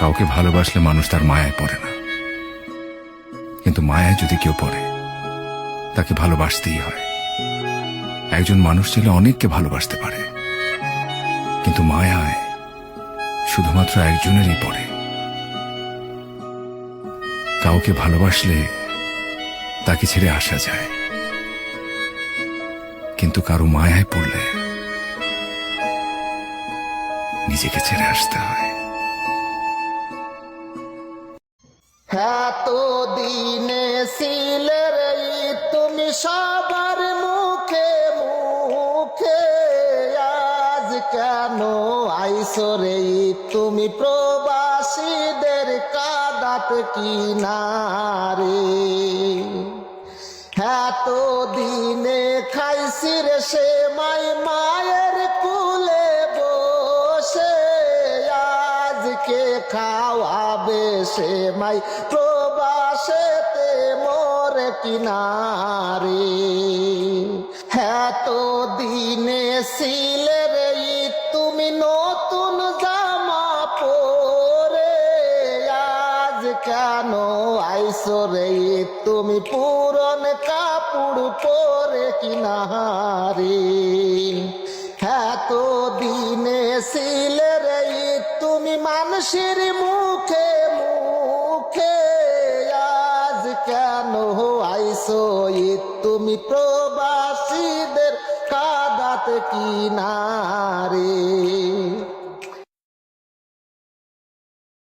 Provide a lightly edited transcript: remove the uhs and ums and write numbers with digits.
কাউকে ভালোবাসলে মানুষ তার মায়ায় পড়ে না, কিন্তু মায়ায় যদি কেউ পড়ে তাকে ভালোবাসতেই হয়। একজন মানুষ ছিল অনেককে ভালোবাসতে পারে, কিন্তু মায়ায় শুধুমাত্র একজনেরই পড়ে। কাউকে ভালোবাসলে তাকে ছেড়ে আসা যায়, কিন্তু কারো মায়ায় পড়লে নিজেকে ছেড়ে আসতে হয়। এত দিনে ছিলে রে তুমি সবার মুখে মুখে, আজ কেন আইসো রে তুমি প্রবাসীদের কাদাত কিনারে। এত দিনে খাইছি রে সে মায়ের কুলে বসে, আজকে খাওয়াবে সে মাই প্রবাসেতে মোর কিনারে। এত দিনে ছিলে রে তুমি নতুন জামা পরে, আজ কেন আইসো রে তুমি পুরন কাপড় পরে কিনারে। এত দিনে ছিলে রে তুমি মানুষের মুখে মুখে, আজ কেন আইসো তুমি প্রবাসীদের কাদাত কিনারে।